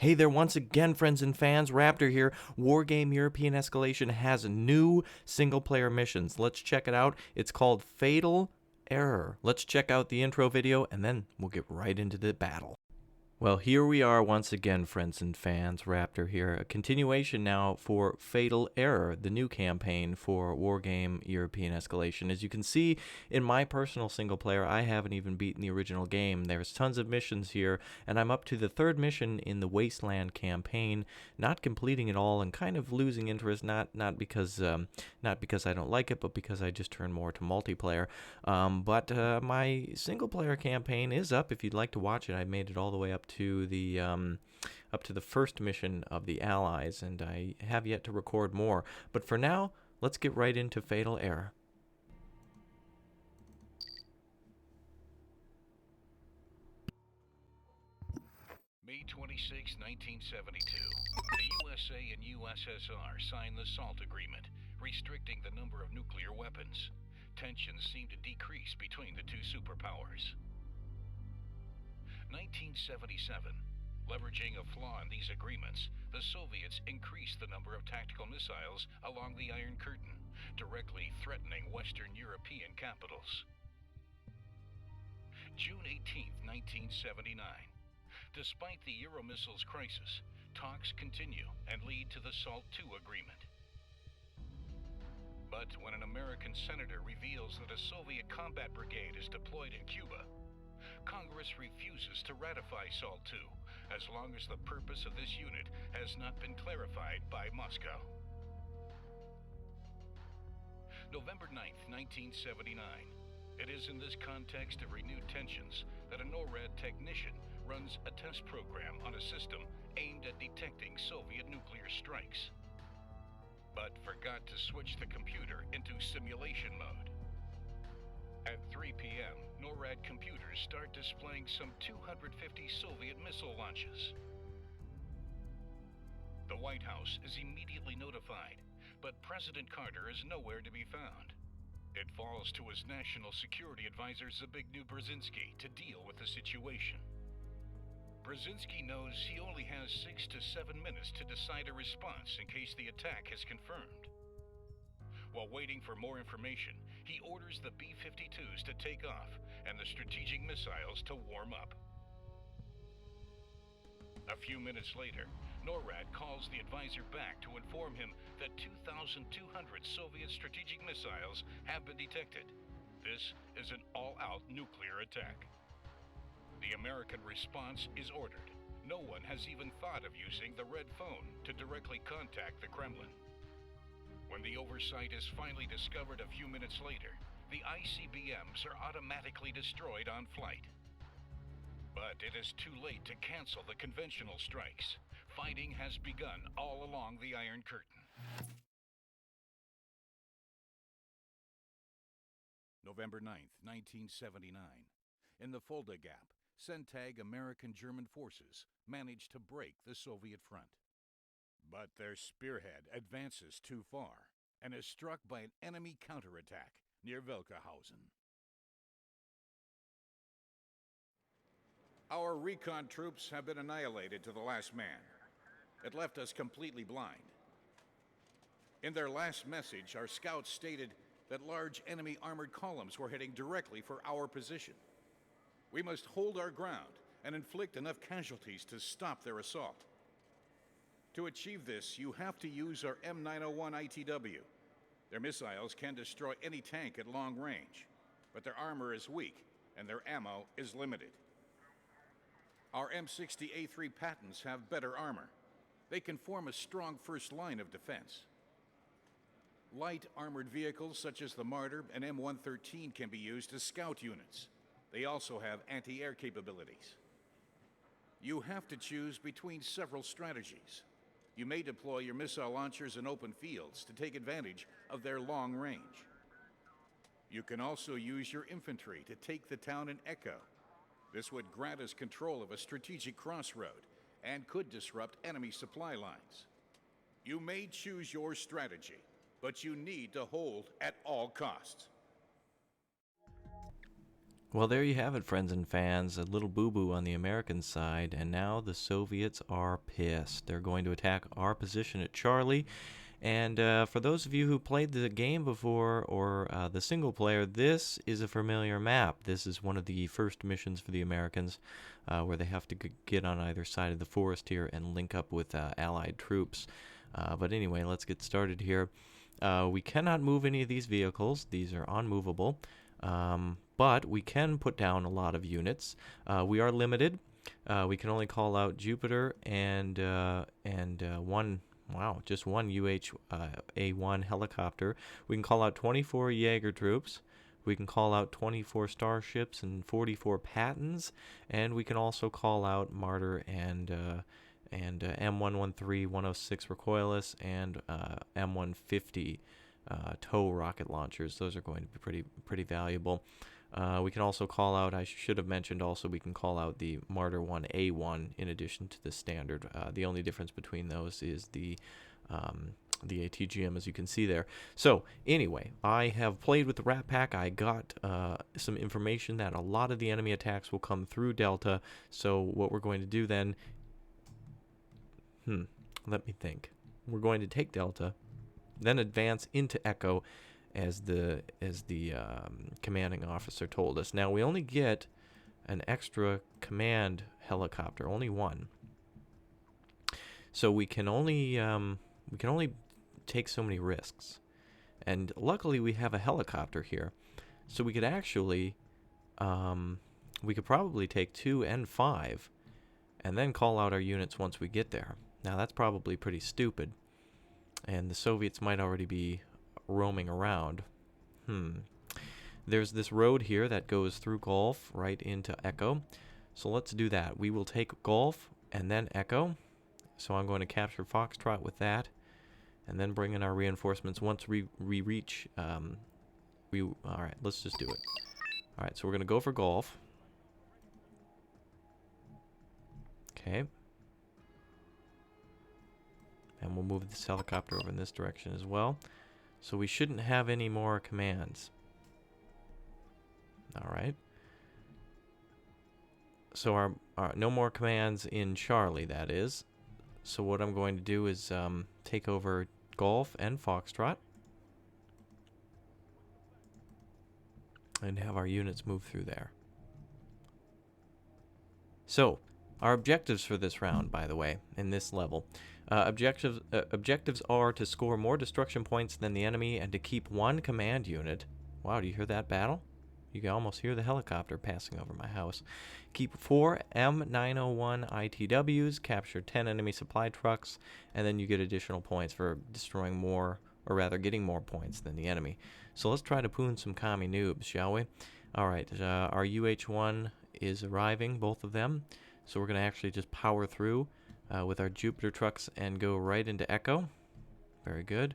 Hey there once again, friends and fans. Raptor here. Wargame European Escalation has new single-player missions. Let's check it out. It's called Fatal Error. Let's check out the intro video, and then we'll get right into the battle. Well, here we are once again, friends and fans. Raptor here. A continuation now for Fatal Error, the new campaign for Wargame European Escalation. As you can see, in my personal single player, I haven't even beaten the original game. There's tons of missions here, and I'm up to the third mission in the Wasteland campaign, not completing it all and kind of losing interest, not because I don't like it, but because I just turn more to multiplayer. But my single player campaign is up. If you'd like to watch it, I made it all the way up to the first mission of the Allies, and I have yet to record more. But for now, let's get right into Fatal Error. May 26, 1972. The USA and USSR signed the SALT agreement, restricting the number of nuclear weapons. Tensions seemed to decrease between the two superpowers. 1977. Leveraging a flaw in these agreements, the Soviets increased the number of tactical missiles along the Iron Curtain, directly threatening Western European capitals. June 18, 1979. Despite the Euromissiles crisis, talks continue and lead to the SALT II agreement. But when an American senator reveals that a Soviet combat brigade is deployed in Cuba, Congress refuses to ratify SALT II as long as the purpose of this unit has not been clarified by Moscow. November 9th, 1979. It is in this context of renewed tensions that a NORAD technician runs a test program on a system aimed at detecting Soviet nuclear strikes, but forgot to switch the computer into simulation mode. At 3 p.m., NORAD computers start displaying some 250 Soviet missile launches. The White House is immediately notified, but President Carter is nowhere to be found. It falls to his national security advisor Zbigniew Brzezinski to deal with the situation. Brzezinski knows he only has 6 to 7 minutes to decide a response in case the attack is confirmed. While waiting for more information, he orders the B-52s to take off and the strategic missiles to warm up. A few minutes later, NORAD calls the advisor back to inform him that 2,200 Soviet strategic missiles have been detected. This is an all-out nuclear attack. The American response is ordered. No one has even thought of using the red phone to directly contact the Kremlin. When the oversight is finally discovered a few minutes later, the ICBMs are automatically destroyed on flight. But it is too late to cancel the conventional strikes. Fighting has begun all along the Iron Curtain. November 9th, 1979. In the Fulda Gap, CENTAG American-German forces managed to break the Soviet front. But their spearhead advances too far and is struck by an enemy counterattack near Welkehausen. Our recon troops have been annihilated to the last man. It left us completely blind. In their last message, our scouts stated that large enemy armored columns were heading directly for our position. We must hold our ground and inflict enough casualties to stop their assault. To achieve this, you have to use our M901 ITW. Their missiles can destroy any tank at long range, but their armor is weak and their ammo is limited. Our M60A3 Pattons have better armor. They can form a strong first line of defense. Light armored vehicles such as the Martyr and M113 can be used as scout units. They also have anti-air capabilities. You have to choose between several strategies. You may deploy your missile launchers in open fields to take advantage of their long range. You can also use your infantry to take the town in Echo. This would grant us control of a strategic crossroad and could disrupt enemy supply lines. You may choose your strategy, but you need to hold at all costs. Well, there you have it, friends and fans. A little boo-boo on the American side, and now the Soviets are pissed. They're going to attack our position at Charlie. And for those of you who played the game before, or the single player, this is a familiar map. This is one of the first missions for the Americans, where they have to get on either side of the forest here and link up with Allied troops. But anyway, let's get started here. We cannot move any of these vehicles. These are unmovable. But we can put down a lot of units. We are limited. We can only call out Jupiter and one, wow, just one A1 helicopter. We can call out 24 Jaeger troops. We can call out 24 starships and 44 Pattons. And we can also call out Martyr and M113 106 recoilless and M150 tow rocket launchers. Those are going to be pretty valuable. We can also call out, I should have mentioned also, we can call out the Martyr 1A1 in addition to the standard. The only difference between those is the ATGM, as you can see there. So anyway, I have played with the Rat Pack. I got some information that a lot of the enemy attacks will come through Delta. So what we're going to do then, let me think. We're going to take Delta, then advance into Echo, as the commanding officer told us. Now we only get an extra command helicopter, only one. So we can only take so many risks. And luckily we have a helicopter here, so we could actually we could probably take 2 and 5, and then call out our units once we get there. Now that's probably pretty stupid, and the Soviets might already be roaming around. There's this road here that goes through Gulf right into Echo. So let's do that. We will take Gulf and then Echo. So I'm going to capture Foxtrot with that, and then bring in our reinforcements once we reach. All right, let's just do it. All right, so we're going to go for Gulf. Okay. And we'll move this helicopter over in this direction as well. So we shouldn't have any more commands. All right. So our no more commands in Charlie, that is. So what I'm going to do is take over Golf and Foxtrot, and have our units move through there. So our objectives for this round, by the way, in this level. Objectives are to score more destruction points than the enemy and to keep 1 command unit. Wow, do you hear that battle? You can almost hear the helicopter passing over my house. Keep 4 M901 ITWs, capture 10 enemy supply trucks, and then you get additional points for destroying more, or rather getting more points than the enemy. So let's try to poon some commie noobs, shall we? Alright, our UH-1 is arriving, both of them. So we're going to actually just power through with our Jupiter trucks and go right into Echo. Very good.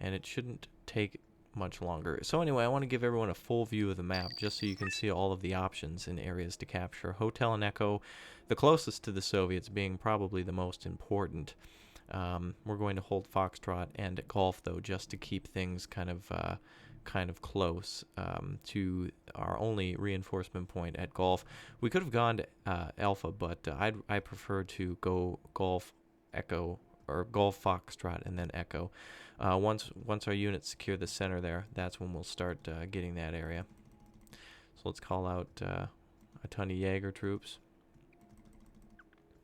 And it shouldn't take much longer. So anyway, I want to give everyone a full view of the map just so you can see all of the options and areas to capture. Hotel and Echo, the closest to the Soviets, being probably the most important. We're going to hold Foxtrot and Golf, though, just to keep things kind of close to our only reinforcement point at Golf. We could have gone to Alpha, but I prefer to go Golf, Echo, or Golf, Foxtrot, and then Echo. Once our units secure the center there, that's when we'll start getting that area. So let's call out a ton of Jaeger troops.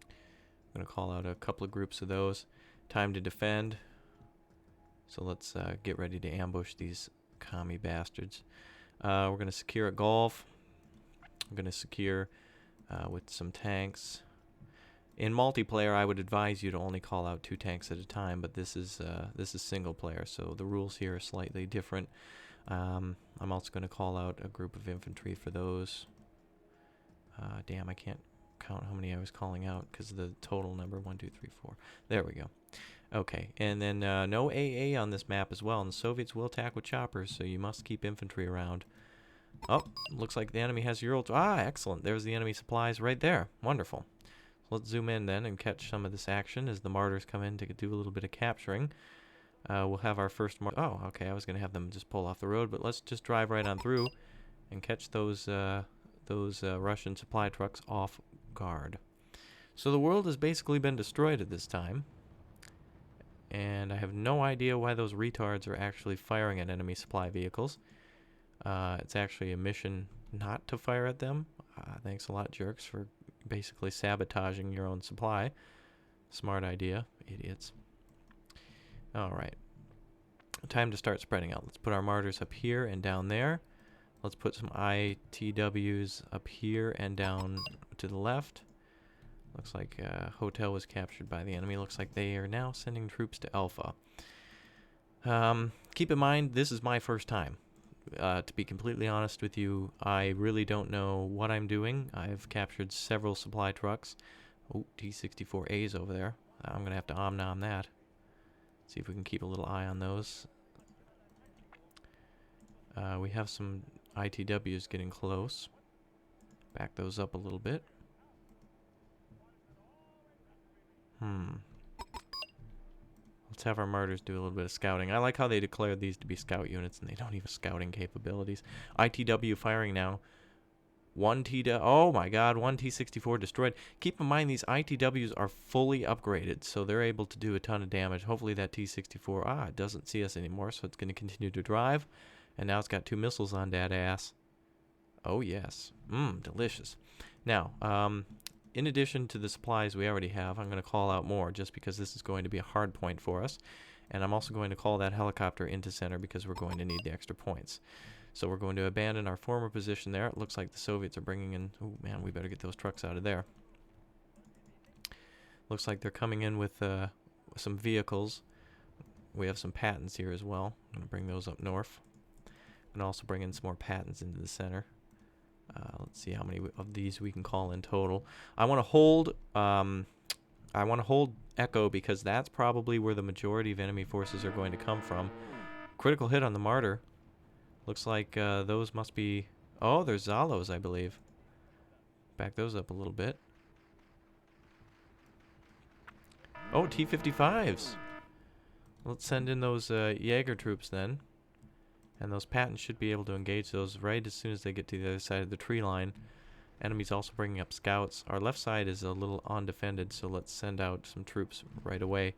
I'm going to call out a couple of groups of those. Time to defend. So let's get ready to ambush these commie bastards. We're going to secure a Golf. I'm going to secure with some tanks. In multiplayer, I would advise you to only call out 2 tanks at a time, but this is single player, so the rules here are slightly different. I'm also going to call out a group of infantry for those. Damn, I can't count how many I was calling out because of the total number. 1, 2, 3, 4. There we go. Okay, and then no AA on this map as well, and the Soviets will attack with choppers, so you must keep infantry around. Oh, looks like the enemy has Ural. Ah, excellent. There's the enemy supplies right there. Wonderful. Let's zoom in then and catch some of this action as the Martyrs come in to do a little bit of capturing. We'll have our first oh, okay, I was going to have them just pull off the road, but let's just drive right on through and catch those Russian supply trucks off guard. So the world has basically been destroyed at this time, and I have no idea why those retards are actually firing at enemy supply vehicles. It's actually a mission not to fire at them. Thanks a lot, jerks, for basically sabotaging your own supply. Smart idea, idiots. Alright. Time to start spreading out. Let's put our martyrs up here and down there. Let's put some ITWs up here and down to the left. Looks like Hotel was captured by the enemy. Looks like they are now sending troops to Alpha. Keep in mind, this is my first time. To be completely honest with you, I really don't know what I'm doing. I've captured several supply trucks. Oh, T-64A's over there. I'm going to have to om-nom that. See if we can keep a little eye on those. We have some ITWs getting close. Back those up a little bit. Let's have our martyrs do a little bit of scouting. I like how they declared these to be scout units, and they don't even have scouting capabilities. ITW firing now. Oh my god, one T-64 destroyed. Keep in mind, these ITWs are fully upgraded, so they're able to do a ton of damage. Hopefully that T-64, it doesn't see us anymore, so it's going to continue to drive. And now it's got 2 missiles on that ass. Oh yes. Delicious. Now, in addition to the supplies we already have, I'm going to call out more just because this is going to be a hard point for us. And I'm also going to call that helicopter into center because we're going to need the extra points. So we're going to abandon our former position there. It looks like the Soviets are bringing in... Oh man, we better get those trucks out of there. Looks like they're coming in with some vehicles. We have some patents here as well. I'm going to bring those up north. And also bring in some more patents into the center. Let's see how many of these we can call in total. I want to hold Echo because that's probably where the majority of enemy forces are going to come from. Critical hit on the Martyr. Looks like those must be... Oh, they're Zalos, I believe. Back those up a little bit. Oh, T-55s. Let's send in those Jaeger troops then. And those patents should be able to engage those right as soon as they get to the other side of the tree line. Enemies also bringing up scouts. Our left side is a little undefended, so let's send out some troops right away.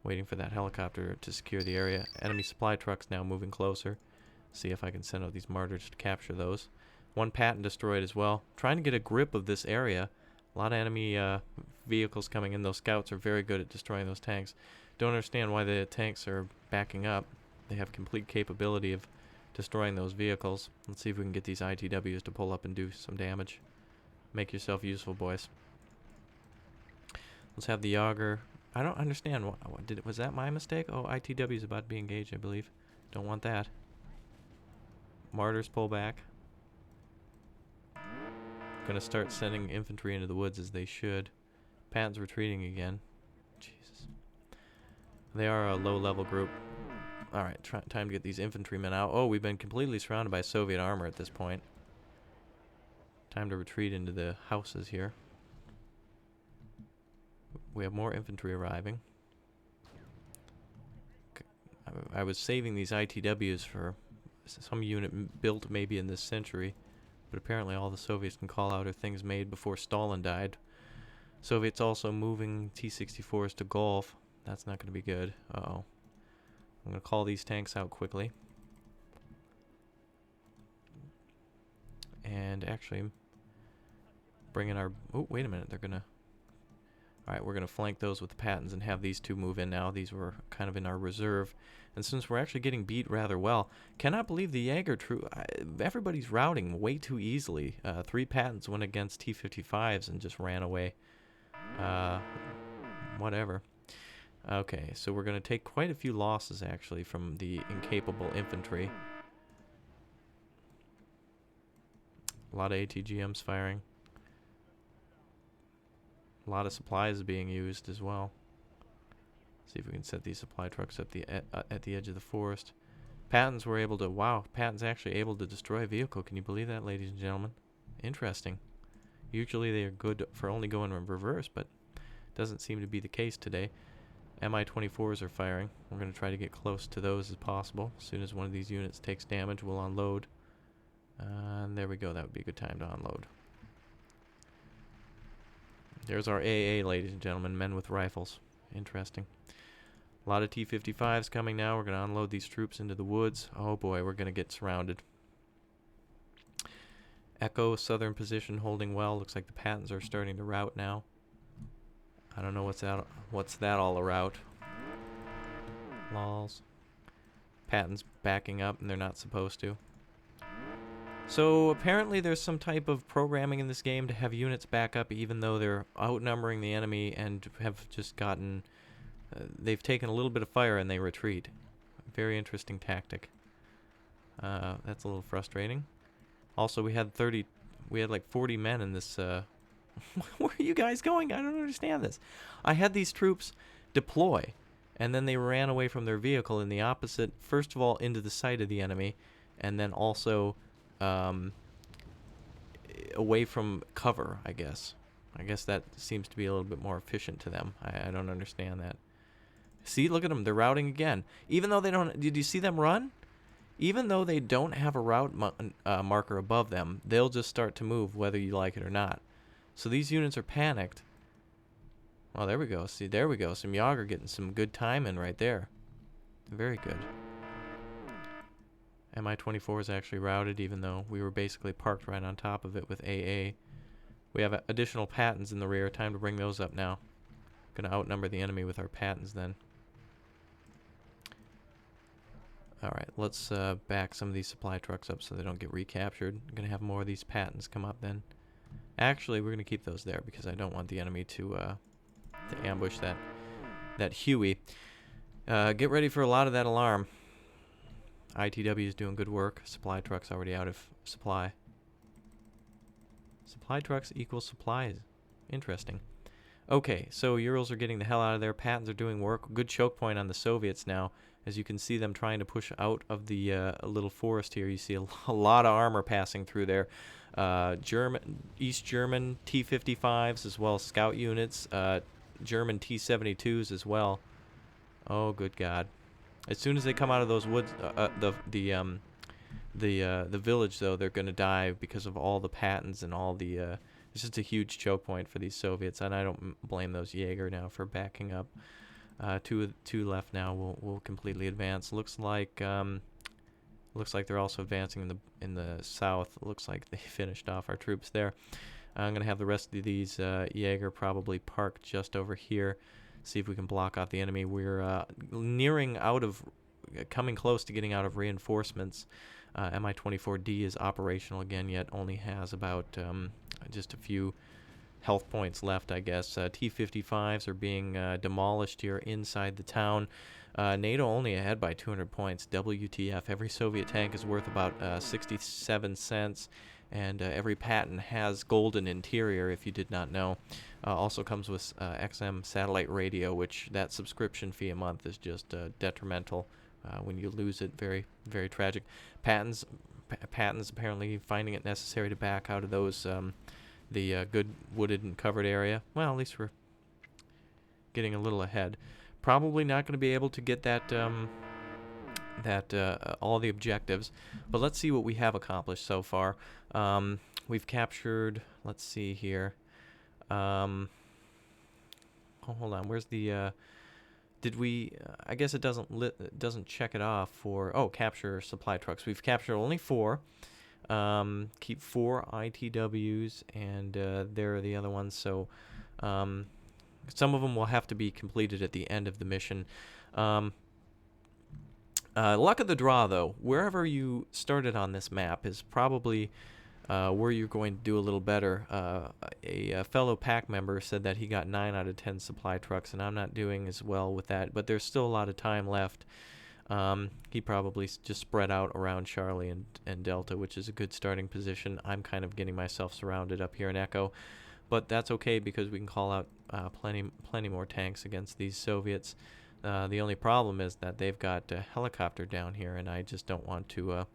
Waiting for that helicopter to secure the area. Enemy supply trucks now moving closer. See if I can send out these martyrs to capture those. One patent destroyed as well. Trying to get a grip of this area. A lot of enemy vehicles coming in. Those scouts are very good at destroying those tanks. Don't understand why the tanks are backing up. They have complete capability of destroying those vehicles. Let's see if we can get these ITWs to pull up and do some damage. Make yourself useful, boys. Let's have the Yager. I don't understand. Was that my mistake? Oh, ITW is about to be engaged, I believe. Don't want that. Martyrs pull back. Gonna start sending infantry into the woods as they should. Patton's retreating again. Jesus. They are a low-level group. Alright, time to get these infantrymen out. Oh, we've been completely surrounded by Soviet armor at this point. Time to retreat into the houses here. We have more infantry arriving. I was saving these ITWs for some unit built maybe in this century, but apparently all the Soviets can call out are things made before Stalin died. Soviets also moving T-64s to Gulf. That's not going to be good. Uh-oh. I'm going to call these tanks out quickly. And actually, bring in our... Oh, wait a minute. They're going to... Alright, we're going to flank those with the patents and have these two move in now. These were kind of in our reserve. And since we're actually getting beat rather well, cannot believe the Jaeger troop... everybody's routing way too easily. 3 patents went against T-55s and just ran away. Whatever. Okay, so we're going to take quite a few losses, actually, from the incapable infantry. A lot of ATGMs firing. A lot of supplies being used as well. See if we can set these supply trucks at the edge of the forest. Patents were able to... Wow, Patents actually able to destroy a vehicle. Can you believe that, ladies and gentlemen? Interesting. Usually they are good for only going in reverse, but doesn't seem to be the case today. Mi-24s are firing. We're going to try to get close to those as possible. As soon as one of these units takes damage, we'll unload. There we go. That would be a good time to unload. There's our AA, ladies and gentlemen. Men with rifles. Interesting. A lot of T-55s coming now. We're going to unload these troops into the woods. Oh boy, we're going to get surrounded. Echo, southern position, holding well. Looks like the Pattons are starting to rout now. I don't know what's that all about. Lols. Pattons backing up, and they're not supposed to. So apparently there's some type of programming in this game to have units back up even though they're outnumbering the enemy and have just gotten... they've taken a little bit of fire and they retreat. Very interesting tactic. That's a little frustrating. Also, we had like 40 men in this... where are you guys going? I don't understand this. I had these troops deploy, and then they ran away from their vehicle in the opposite... First of all, into the sight of the enemy, and then also... away from cover, I guess. I guess that seems to be a little bit more efficient to them. I don't understand that. See, look at them. They're routing again. Even though they don't... Did you see them run? Even though they don't have a route marker above them, they'll just start to move whether you like it or not. So these units are panicked. Oh, there we go. See, there we go. Some Yager getting some good time in right there. Very good. Mi-24 is actually routed, even though we were basically parked right on top of it with AA. We have additional Pattons in the rear. Time to bring those up now. Gonna outnumber the enemy with our Pattons then. Alright, let's back some of these supply trucks up so they don't get recaptured. I'm gonna have more of these Pattons come up then. Actually, we're gonna keep those there because I don't want the enemy to ambush that Huey. Get ready for a lot of that alarm. ITW is doing good work. Supply trucks already out of supply. Supply trucks equals supplies. Interesting. Okay, so Urals are getting the hell out of there. Pattons are doing work. Good choke point on the Soviets now. As you can see them trying to push out of the little forest here. You see a lot of armor passing through there. East German T-55s as well as scout units. German T-72s as well. Oh, good God. As soon as they come out of those woods, the village, though, they're going to die because of all the Pattons and all the... it's just a huge choke point for these Soviets, and I don't blame those Jaeger now for backing up. Two left now. We'll completely advance. Looks like they're also advancing in the south. Looks like they finished off our troops there. I'm going to have the rest of these Jaeger probably parked just over here. See if we can block off the enemy. We're coming close to getting out of reinforcements. Mi-24D is operational again, yet only has about just a few health points left, I guess. T-55s are being demolished here inside the town. NATO only ahead by 200 points. WTF. Every Soviet tank is worth about 67 cents. And every Patton has golden interior, if you did not know. Also comes with XM satellite radio, which that subscription fee a month is just detrimental. When you lose it, very, very tragic. Pattons apparently finding it necessary to back out of those, the good wooded and covered area. Well, at least we're getting a little ahead. Probably not going to be able to get that... all the objectives, but let's see what we have accomplished so far. We've captured, let's see here, hold on, where's the did we I guess it doesn't check it off for capture supply trucks. We've captured only 4. Keep 4 ITWs, and there are the other ones, so some of them will have to be completed at the end of the mission. Luck of the draw, though. Wherever you started on this map is probably where you're going to do a little better. A fellow pack member said that he got 9 out of 10 supply trucks, and I'm not doing as well with that, but there's still a lot of time left. He probably just spread out around Charlie and Delta, which is a good starting position. I'm kind of getting myself surrounded up here in Echo, but that's okay because we can call out plenty more tanks against these Soviets. The only problem is that they've got a helicopter down here, and I just don't want to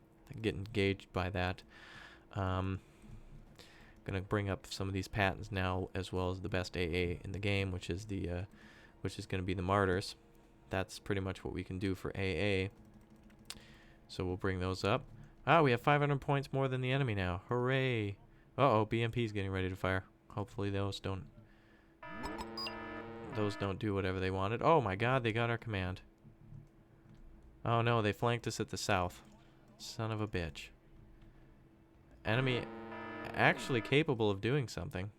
get engaged by that. Gonna bring up some of these Pattons now, as well as the best AA in the game, which is going to be the Martyrs. That's pretty much what we can do for AA. So we'll bring those up. Ah, we have 500 points more than the enemy now. Hooray. Uh-oh, BMP's getting ready to fire. Hopefully those don't do whatever they wanted. Oh my god, they got our command. Oh no, they flanked us at the south. Son of a bitch. Enemy actually capable of doing something.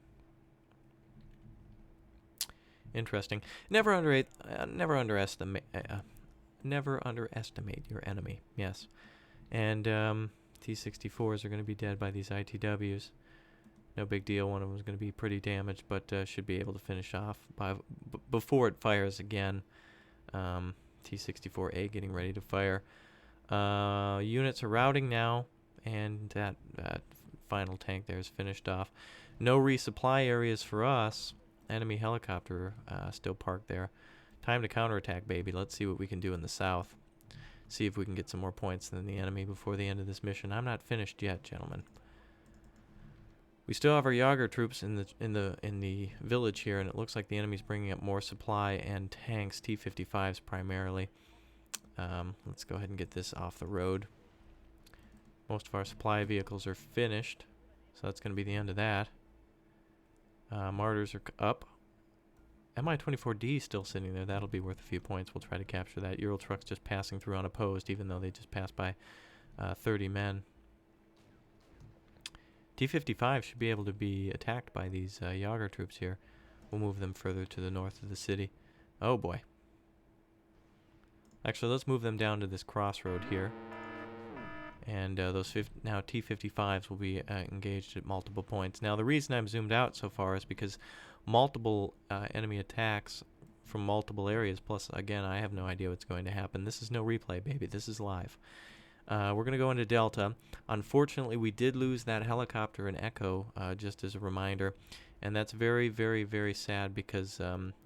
Interesting. Never underestimate your enemy. Yes. And T-64s are going to be dead by these ITWs. No big deal. One of them is going to be pretty damaged, but should be able to finish off before it fires again. T-64A getting ready to fire. Units are routing now, and that final tank there is finished off. No resupply areas for us. Enemy helicopter still parked there. Time to counterattack, baby. Let's see what we can do in the south. See if we can get some more points than the enemy before the end of this mission. I'm not finished yet, gentlemen. We still have our Yager troops in the village here, and it looks like the enemy's bringing up more supply and tanks, T-55s primarily. Let's go ahead and get this off the road. Most of our supply vehicles are finished, so that's going to be the end of that. Martyrs are up. Mi-24D is still sitting there. That'll be worth a few points. We'll try to capture that. Euro truck's just passing through unopposed, even though they just passed by 30 men. T-55 should be able to be attacked by these Yager troops here. We'll move them further to the north of the city. Oh boy. Actually, let's move them down to this crossroad here. And now T-55s will be engaged at multiple points. Now, the reason I'm zoomed out so far is because multiple enemy attacks from multiple areas, plus, again, I have no idea what's going to happen. This is no replay, baby. This is live. We're going to go into Delta. Unfortunately, we did lose that helicopter and Echo, just as a reminder. And that's very, very, very sad because,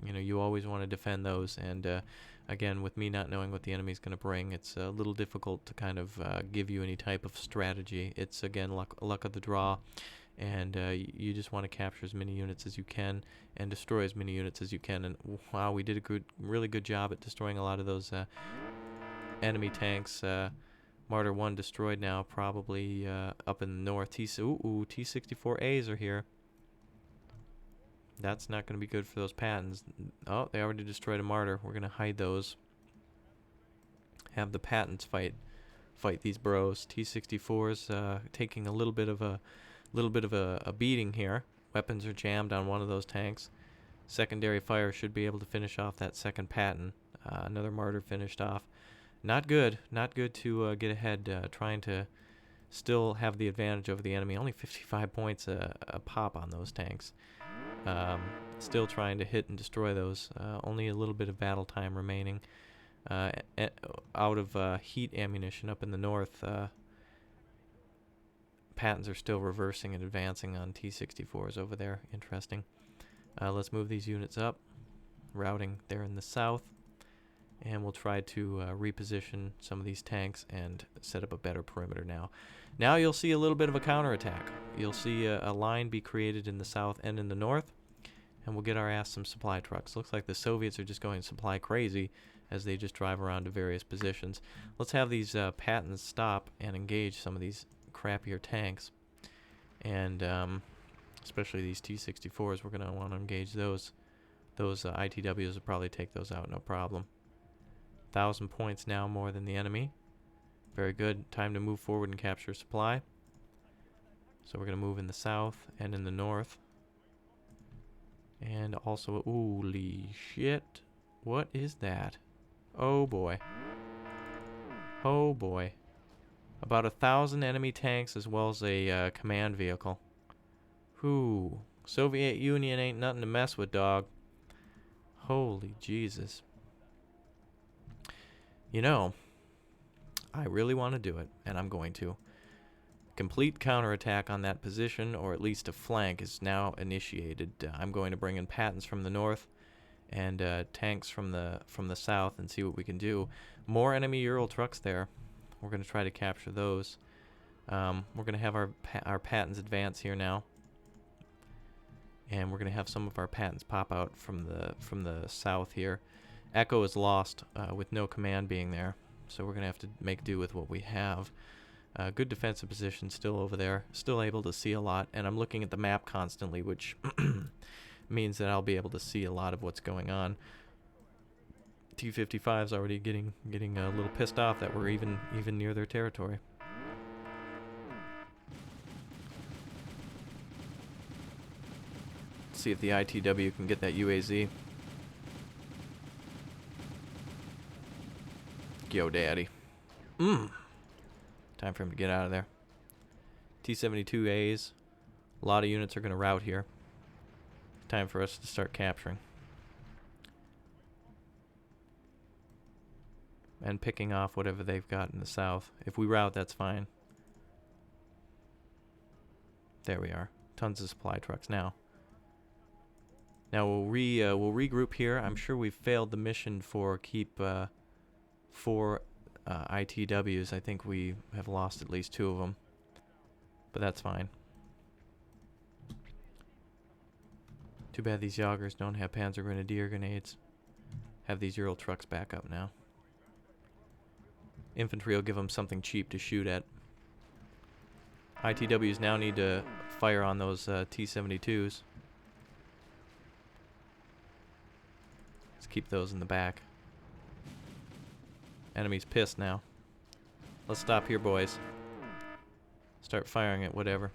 you always want to defend those. And, again, with me not knowing what the enemy's going to bring, it's a little difficult to kind of give you any type of strategy. It's, again, luck of the draw. And you just want to capture as many units as you can and destroy as many units as you can. And, wow, we did a really good job at destroying a lot of those enemy tanks. Martyr 1 destroyed now, probably up in the north. T-64As are here. That's not going to be good for those Pattons. Oh, they already destroyed a Martyr. We're going to hide those. Have the Pattons fight these bros. T-64s taking a little bit of a beating here. Weapons are jammed on one of those tanks. Secondary fire should be able to finish off that second Patton. Another Martyr finished off. Not good to get ahead, trying to still have the advantage over the enemy. Only 55 points a pop on those tanks. Still trying to hit and destroy those. Only a little bit of battle time remaining. Out of heat ammunition up in the north, Pattons are still reversing and advancing on T-64s over there. Interesting. Let's move these units up. Routing there in the south. And we'll try to reposition some of these tanks and set up a better perimeter now. Now you'll see a little bit of a counterattack. You'll see a line be created in the south and in the north, and we'll get our ass some supply trucks. Looks like the Soviets are just going supply crazy as they just drive around to various positions. Let's have these Pattons stop and engage some of these crappier tanks. And especially these T-64s, we're going to want to engage those. Those ITWs will probably take those out, no problem. 1,000 points now more than the enemy. Very good. Time to move forward and capture supply. So we're going to move in the south and in the north. And also, holy shit. What is that? Oh boy. Oh boy. About 1,000 enemy tanks as well as a command vehicle. Whew. Soviet Union ain't nothing to mess with, dog. Holy Jesus. You know, I really want to do it, and I'm going to. Complete counterattack on that position, or at least a flank, is now initiated. I'm going to bring in Pattons from the north and tanks from the south and see what we can do. More enemy Ural trucks there. We're going to try to capture those. We're going to have our Pattons advance here now. And we're going to have some of our Pattons pop out from the south here. Echo is lost with no command being there, so we're going to have to make do with what we have. Good defensive position still over there. Still able to see a lot. And I'm looking at the map constantly, which means that I'll be able to see a lot of what's going on. T-55's already getting a little pissed off that we're even near their territory. Let's see if the ITW can get that UAZ. Yo, daddy. Time for him to get out of there. T-72As. A lot of units are going to rout here. Time for us to start capturing. And picking off whatever they've got in the south. If we rout, that's fine. There we are. Tons of supply trucks now. Now we'll regroup here. I'm sure we've failed the mission for keep 4 ITWs. I think we have lost at least 2 of them. But that's fine. Too bad these Jaegers don't have Panzer Grenadier grenades. Have these Ural trucks back up now. Infantry will give them something cheap to shoot at. ITWs now need to fire on those T-72s. Let's keep those in the back. Enemy's pissed now. Let's stop here, boys. Start firing at whatever.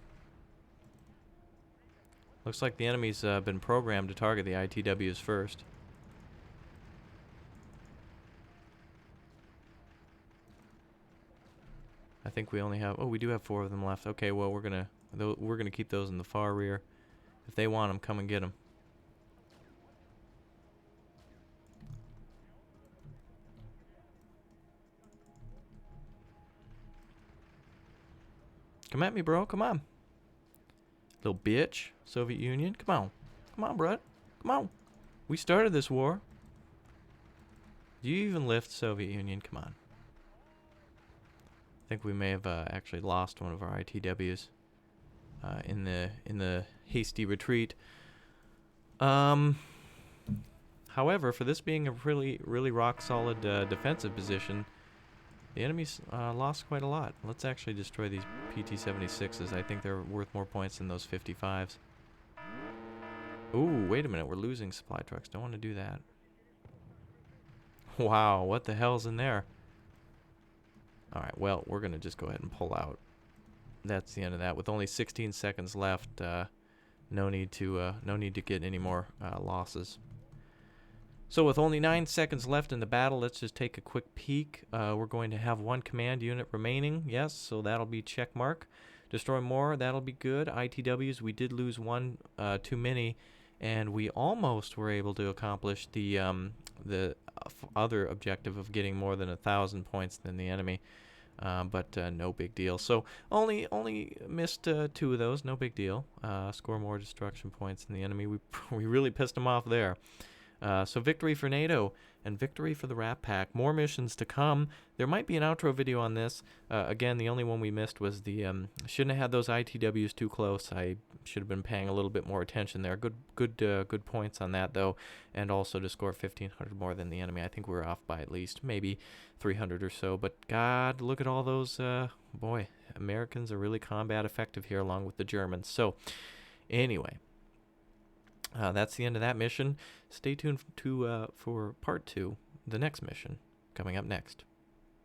Looks like the enemy's been programmed to target the ITWs first. I think we only have... Oh, we do have 4 of them left. Okay, well, we're gonna keep those in the far rear. If they want them, come and get them. Come at me, bro. Come on. Little bitch. Soviet Union. Come on. Come on, bro. Come on. We started this war. Do you even lift, Soviet Union? Come on. I think we may have actually lost one of our ITWs in the hasty retreat. However, for this being a really rock solid defensive position, the enemy's lost quite a lot. Let's actually destroy these PT-76s. I think they're worth more points than those 55s. Ooh, wait a minute. We're losing supply trucks. Don't want to do that. Wow, what the hell's in there? Alright, well, we're going to just go ahead and pull out. That's the end of that. With only 16 seconds left, no need to get any more losses. So with only 9 seconds left in the battle, let's just take a quick peek. We're going to have 1 command unit remaining. Yes, so that'll be check mark. Destroy more, that'll be good. ITWs, we did lose 1 too many, and we almost were able to accomplish the other objective of getting more than 1,000 points than the enemy. But no big deal. So only missed 2 of those. No big deal. Score more destruction points than the enemy. We really pissed them off there. So victory for NATO and victory for the Rat Pack. More missions to come. There might be an outro video on this. Again, the only one we missed was the shouldn't have had those ITWs too close. I should have been paying a little bit more attention there. Good points on that though, and also to score 1,500 more than the enemy. I think we were off by at least maybe 300 or so. But God, look at all those. Boy, Americans are really combat effective here, along with the Germans. So anyway. That's the end of that mission. Stay tuned for part 2, the next mission, coming up next.